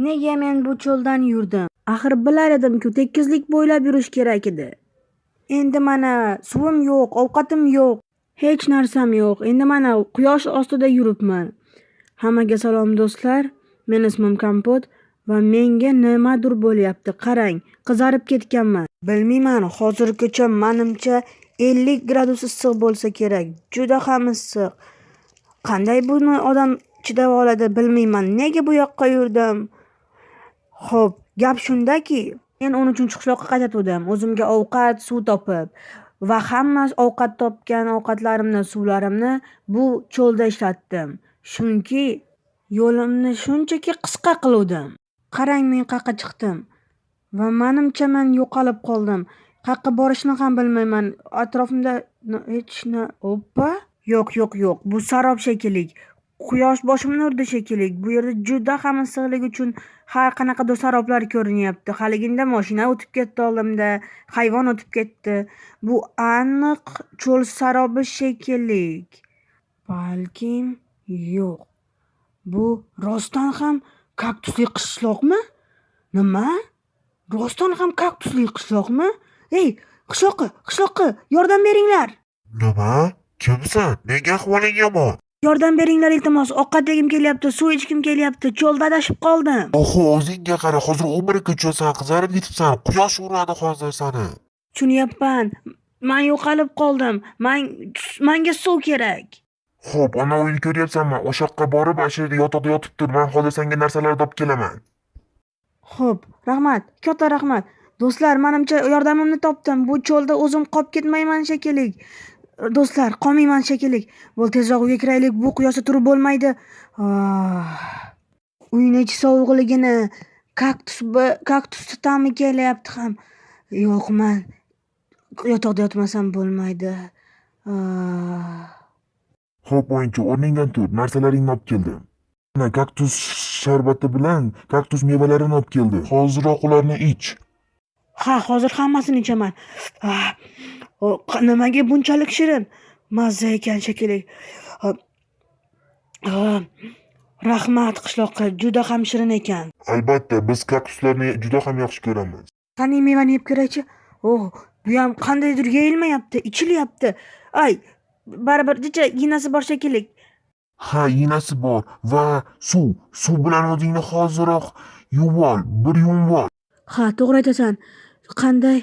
Nega men bu cho'ldan yurdim? Axir bilar edim-ku, tekislik bo'ylab yurish kerak edi. Endi mana suvim yo'q, ovqatim yo'q, hech narsam yo'q. Endi mana quyosh ostida yuribman. Hammaga salom do'stlar. Men ismim Kompot va menga nimadir bo'lyapti. Qarang, qizarib ketganman. Bilmayman, hozirgacha menimcha 50 gradus issiq bo'lsa kerak. Juda ham issiq. Qanday buni odam chidab oladi bilmayman. Nega bu yoqqa yurdim? Xo'p, gap shundaki, men 13-qishloqqa qaytdim. O'zimga ovqat, suv topib va hamma ovqat topgan ovqatlarimni, suvlarimni bu cho'lda ishlatdim. Chunki yo'limni shunchaki qisqa qiluvdim. Qarang, men qayerga chiqdim va menimcha men yo'qolib qoldim. Qayerga borishni ham bilmayman. Atrofimda Oppa, yo'q. Bu sarob shekilli. Quyosh boshimni urdi shekilli. Bu yerda juda ham issiqlik uchun har qanaqadir saroblar ko'rinyapti. Haliginda mashina o'tib ketdi oldimda, hayvon o'tib ketdi. Bu aniq cho'l sarobi shekilli. Balkim yo'q. Bu rostdan ham kaktusli qishloqmi? Nima? Rostdan ham kaktusli qishloqmi? Ey, qishloqqa, yordam beringlar. Nima? Kimsan? Nega ahvoling yomon? Yordam beringlar iltimos. Ovqat yegim kelyapti, suv ichgim kelyapti. Cho'lda adashib qoldim. Oho, o'zingga qara, hozir umrga cho'san, qizarib ketibsan. Quyosh uradi hozir seni. Tushunyapman. Men yo'qolib qoldim. Menga suv kerak. Xo'p, ana uyni ko'ryapsanmi? O'sha yoqqa borib, ashirda yotoqda yotib tur. Men hozir senga narsalarni olib kelaman. Xo'p, rahmat, katta rahmat. Do'stlar, menimcha yordamimni topdim. Bu cho'lda o'zim qolib ketmayman shekilli. Do'stlar, qolmayman shekilli. Bo'l, tezroq uyga kiraylik. Bu quyoshda turib bo'lmaydi. Uyni ichi sovuqligini, kaktus ta'mi kelyapti ham. Yo'q, men yotoqda yotmasam bo'lmaydi. Xo'p, o'yinchi, o'rningdan tur. Narsalaringni olib keldim. Mana kaktus sharbati bilan kaktus mevalarini olib keldim. Hoziroq ularni ich. Ha, hozir hammasini ichaman. Nimaga bunchalik shirin? Mazza ekan shekilli. Rahmat qishloqqa, juda ham shirin ekan. Albatta, biz kaktuslarni juda ham yaxshi ko'ramiz. Qani mevani yeb ko'raychi. Bu ham qandaydir yeyilmayapti, ichilyapti. Ay, baribir jicha iynasi bor shekilli. Ha, iynasi bor va suv bilan o'zingni hoziroq yuvol, bir yuvib ol. Ha, to'g'ri aytasan. Qanday?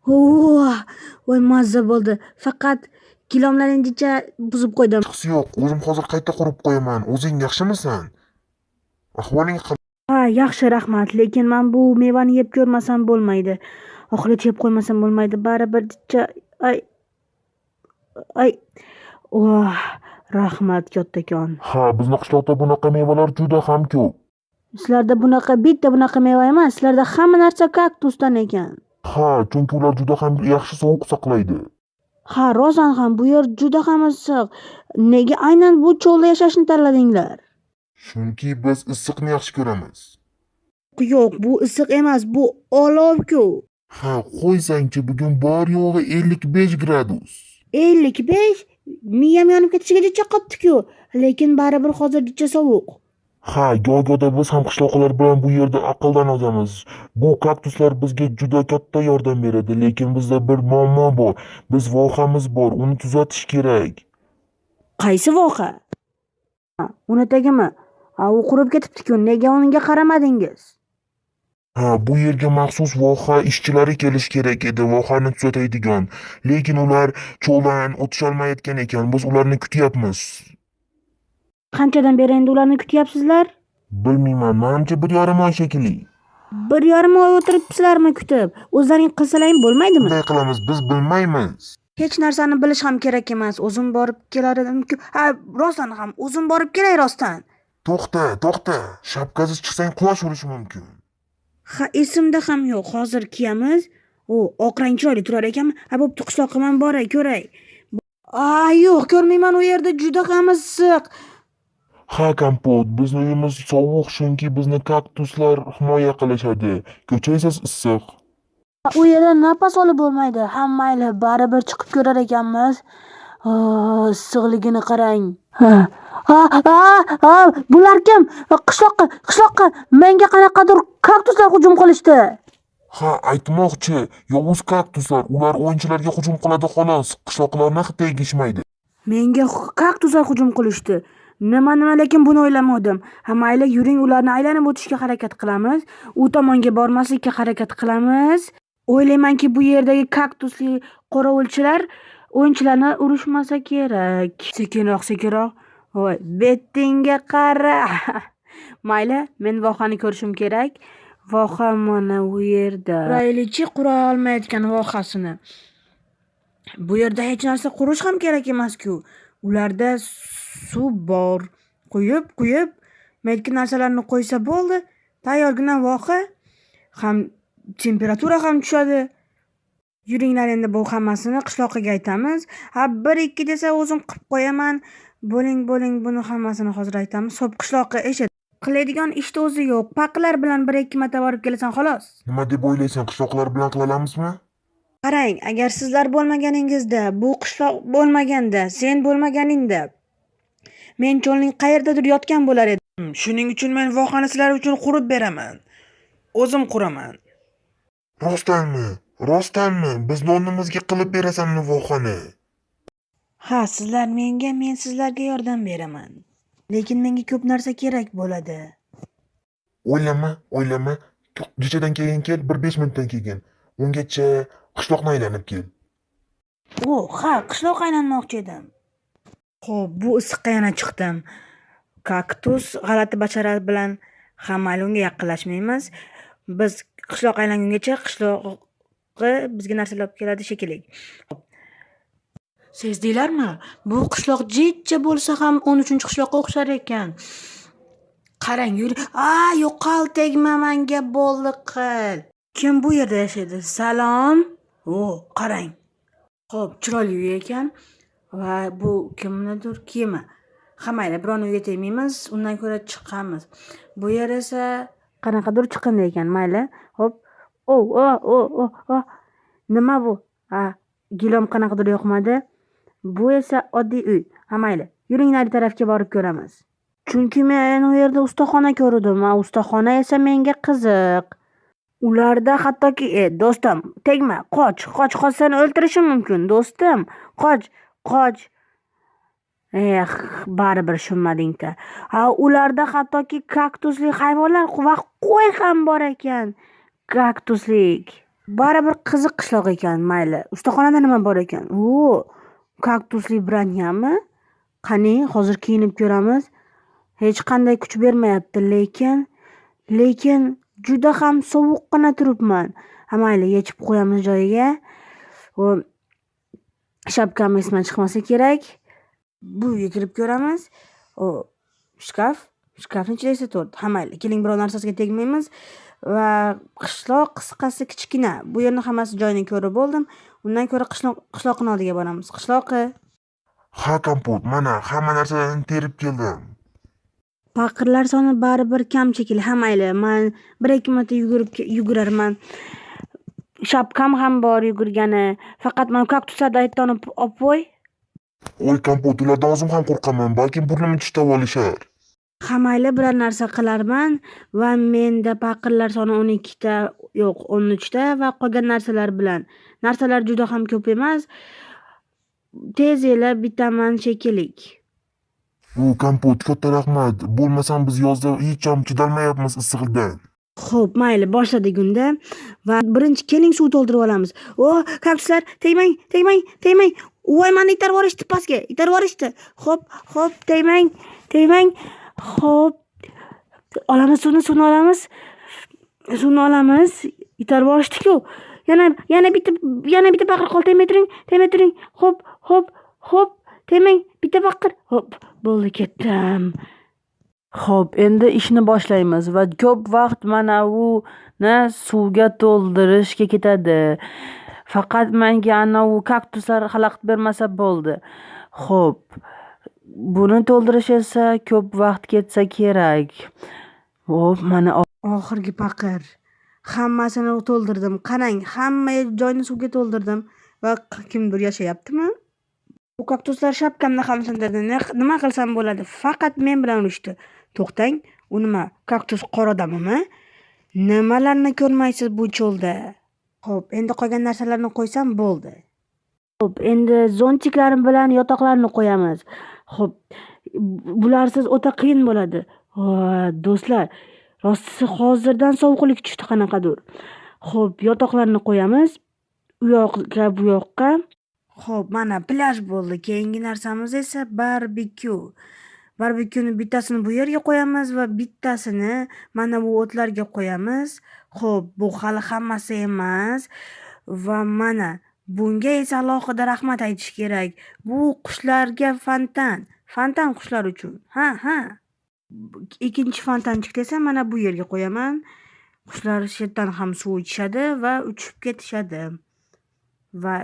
Voy, mazza bo'ldi. Faqat kilomlaringcha buzib qo'ydim. Chiqsi yo'q, o'zim hozir qayta qurib qo'yaman. O'zing yaxshimisan? Ahvoling qanday? Ha, yaxshi, rahmat. Lekin men bu mevani yeb ko'rmasam bo'lmaydi. Oxirigacha yeb qo'ymasam bo'lmaydi. Baribir jicha ay. Rahmat kattakon. Ha, bizning qishloqda bunaqa mevalar juda ham ko'p. Sizlarda bitta bunaqa meva emas, sizlarda hamma narsa kaktusdan ekan. Ha, chunki ular juda ham yaxshi sovuq saqlaydi. Ha, rostdan ham bu yer juda ham issiq. Nega aynan bu cho'lda yashashni tanladinglar? Chunki biz issiqni yaxshi ko'ramiz. Yo'q, bu issiq emas, bu olov-ku. Ha, qo'ysangchi, bugun bor yo'g'i 55 gradus. 55? Miyam yonib ketishigacha qopti-ku. Lekin baribir hozircha sovuq. Ha, go'yoda biz ham qishloqlar bilan bu yerda aqldan ozamiz. Bu kaktuslar bizga juda katta yordam beradi, lekin bizda bir muammo bor. Biz vohamiz bor, uni tuzatish kerak. Qaysi voha? Uni tagimi? U qurib ketibdi-ku. Nega unga qaramadingiz? Ha, bu yerga maxsus voha ishchilari kelish kerak edi, vohani tuzatadigan. Lekin ular cho'ldan o'tisholmayotgan ekan. Biz ularni kutyapmiz. Qanchadan beri endi ularni kutyapsizlar? Bilmayman, menimcha 1,5 oy shekilli. 1,5 oy o'tiribsizlarmi kutib? O'zlaring qilsalaring bo'lmaydimi? Bunday qilamiz, biz bilmaymiz. Hech narsani bilish ham kerak emas. O'zim borib kelar edim-ku. Ha, rostdan ham o'zim borib kelay rostdan. To'xta. Shapkasiz chiqsang quyosh urishi mumkin. Ha, esimda ham yo'q. Hozir kiyamiz. Oq rang chiroyli turar ekanmi? Ha, bo'pti, qishloqqa men boray, ko'ray. Yo'q, ko'rmayman, u yerda juda ham issiq. Ha, Kompot, bizning uyimiz sovuq, chunki bizni kaktuslar himoya qilishadi. Ko'cha esa issiq. U yerda nafas olib bo'lmaydi. Mayli, baribir chiqib ko'rar ekanmiz. Issiqligini qarang. Ha, bular kim? Qishloqqa menga qanaqadir kaktuslar hujum qilishdi. Ha, aytmoqchi, yovuz kaktuslar, ular o'yinchilarga hujum qiladi xolos, qishloqlarni tegishmaydi. Menga kaktuslar hujum qilishdi. Nima lekin buni o'ylamadim. Ha, mayli, yuring, ularni aylanib o'tishga harakat qilamiz. U tomonga bormaslikka harakat qilamiz. O'ylaymanki, bu yerdagi kaktusli qorovulchilar o'yinchilarni urishmasa kerak. Sekinroq. Voy, bettingga qara. Mayli, men vohani ko'rishim kerak. Voha mana u yerda. Quraylichi qura olmayotgan vohasini. Bu yerda hech narsa qurish ham kerak emas-ku. Ularda suv bor. Quyib, maytki narsalarni qo'ysa bo'ldi. Tayyorgina voha. Ham temperatura ham tushadi. Yuringlar, endi bu hammasini qishloqiga aytamiz. Ha, 1-2 desa o'zim qilib qo'yaman. Bo'ling, buni hammasini hozir aytamiz. So'p qishloqqa eshit. Qiladigan ishda o'zi yo'q. Paqlar bilan 1-2 marta borib kelasan xolos. Nima deb o'ylaysan, qishloqlar bilan qilalamizmi? Qarang, agar sizlar bo'lmaganingizda, bu qishloq bo'lmaganda, sen bo'lmaganingda, men cho'lning qayerdadir yotgan bo'lar edim. Shuning uchun men vohani sizlar uchun qurib beraman. O'zim quraman. Rostdanmi? Bizni o'rnimizga qilib berasanmi vohani? Ha, sizlar menga, men sizlarga yordam beraman. Lekin menga ko'p narsa kerak bo'ladi. O'ylama. Kechadan keyin kel, 1-5 minutdan keyin. Ungacha qishloqni aylanib kel. Ha, qishloq aylanmoqchi edim. Xo'p, bu issiqqa yana chiqdim. Kaktus g'alati bachara bilan mayli, unga yaqinlashmaymiz. Biz qishloq aylangungacha qishloqqa bizga narsalar olib keladi shekilli. Sezdinglarmi? Bu qishloq jidcha bo'lsa ham 13-qishloqqa o'xshar ekan. Qarang, yuri. Yo'qol, tegma menga, bo'ldi qil. Kim bu yerda yashaydi? Salom. Qarang. Xo'p, chiroyli uy ekan va bu kimnidir kiyimi. Mayli, biron uyga tegmaymiz, undan ko'ra chiqamiz. Bu yer esa qanaqadir chiqindi ekan, mayli. Xo'p. Nima bu? Gilom qanaqadir yoqmadi. Bu esa oddiy uy. Mayli, yuring nari tarafga borib ko'ramiz. Chunki men u yerda ustaxona ko'rdim. Ustaxona esa menga qiziq. Ularda hattoki, do'stim, tegma, qoch, seni o'ldirishim mumkin, do'stim. Qoch. Baribir tushunmading-da. Ularda hattoki kaktusli hayvonlar va qo'y ham bor ekan. Kaktuslik. Baribir qiziq qishloq ekan, mayli. Ustaxonada nima bor ekan? Kaktusli branyami? Qani, hozir kiyinib ko'ramiz. Hech qanday kuch bermayapti, lekin juda ham sovuqqina turibman. Mayli, yechib qo'yamiz joyiga. Shapkam esdan chiqmasa kerak. Bu uyga kirib ko'ramiz. Shkafni ichida esa to'rt. Mayli, keling, biror narsasiga tegmaymiz. Va qishloq qisqasi kichkina. Bu yerni hammasi joyini ko'rib bo'ldim. Undan ko'ra qishloqning oldiga boramiz. Qishloqi. Ha, Kompot, mana hamma narsalarni terib keldim. Paqirlar soni baribir kam shekilli. Mayli, men 1-2 marta yugurarman. Shapkam ham bor yugurgani. Faqat men kaktuslardan aytdan olib qo'y. Kompot, ulardan o'zim ham qo'rqaman. Balki burnimni tishlab olishar. Mayli, biror narsa qilarman va menda paqirlar soni 13 ta va qolgan narsalar bilan. Narsalar juda ham ko'p emas. Tez bitaman shekilli. Kompot, katta rahmat. Bo'lmasam biz yozda hech ham chidolmayapmiz issiqdan. Xo'p, mayli, boshladik unda va birinchi keling suv to'ldirib olamiz. Kaktuslar, tegmang. Voy, meni itarib yuborishdi pastga. Xo'p, tegmang. Xo'p. Olamiz suvni olamiz. Itarib yuborishdi-ku. Yana bitta paqir qol, tegmay turing. Xo'p. Tegmang, bitta paqir. Xo'p, bo'ldi, ketdim. Xo'p, endi ishni boshlaymiz va ko'p vaqt mana uni suvga to'ldirishga ketadi. Faqat menga u kaktuslar xalaqit bermasa bo'ldi. Xo'p, buni to'ldirish esa ko'p vaqt ketsa kerak. Xo'p, mana oxirgi paqir. Hammasini to'ldirdim. Qarang, hamma joyni suvga to'ldirdim va kimdir yashayaptimi? Bu kaktuslar shapkamni ham sindirdi. Nima qilsam bo'ladi? Faqat men bilan urishdi. To'xtang, u nima? Kaktus qora odamimi? Nimalarni ko'rmaysiz bu cho'lda? Xo'p, endi qolgan narsalarni qo'ysam bo'ldi. Xo'p, endi zontiklarim bilan yotoqlarni qo'yamiz. Xo'p, bularsiz o'ta qiyin bo'ladi. Do'stlar, rostisi hozirdan sovuqlik tushdi qanaqadir. Xo'p, yotoqlarni qo'yamiz. U yoqqa, bu yoqqa. Xo'p, mana plyaj bo'ldi. Keyingi narsamiz esa barbekyu. Barbekyuni bittasini bu yerga qo'yamiz va bittasini mana bu o'tlarga qo'yamiz. Xo'p, bu hali hammasi emas. Va mana bunga esa alohida rahmat aytish kerak. Bu qushlarga fontan. Fontan qushlar uchun. Ha. Ikkinchi fontanchik esa mana bu yerga qo'yaman. Qushlar shu yerdan ham suv ichishadi va uchib ketishadi. Va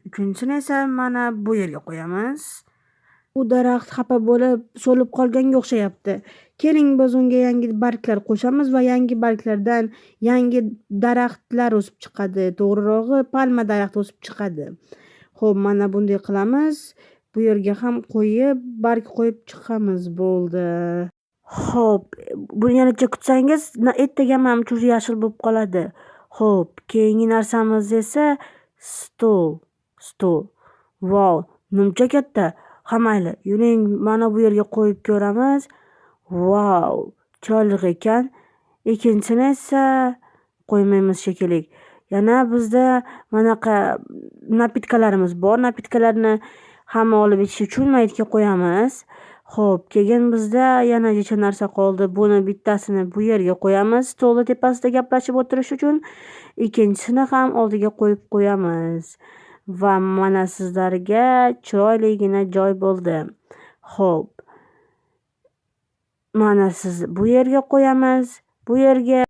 uchinchisini esa mana bu yerga qo'yamiz. Bu daraxt xafa bo'lib so'lib qolganga o'xshayapti. Keling, biz unga yangi barglar qo'shamiz va yangi barglardan yangi daraxtlar o'sib chiqadi. To'g'rirog'i, palma daraxti o'sib chiqadi. Xo'p, mana bunday qilamiz. Bu yerga ham qo'yib, barg qo'yib chiqamiz. Bo'ldi. Xo'p, buni yanacha kutsangiz, ertaga ham churi yashil bo'lib qoladi. Xo'p, keyingi narsamiz esa stol. Vau, nimcha katta. Ha mayli, yuring, mana bu yerga qo'yib ko'ramiz. Vau, chiroyli ekan. Ikkinchisini esa qo'ymaymiz shekilli. Yana bizda manaqa napitkalarimiz bor. Napitkalarni hamma olib ichish uchun maytga qo'yamiz. Xo'p, keyin bizda yana necha narsa qoldi. Buni bittasini bu yerga qo'yamiz. Stolni tepasida gaplashib o'tirish uchun ikkinchisini ham oldiga qo'yib qo'yamiz. Va mana sizlarga chiroyligina joy bo'ldi. Xo'p. Mana siz bu yerga qo'yamiz. Bu yerga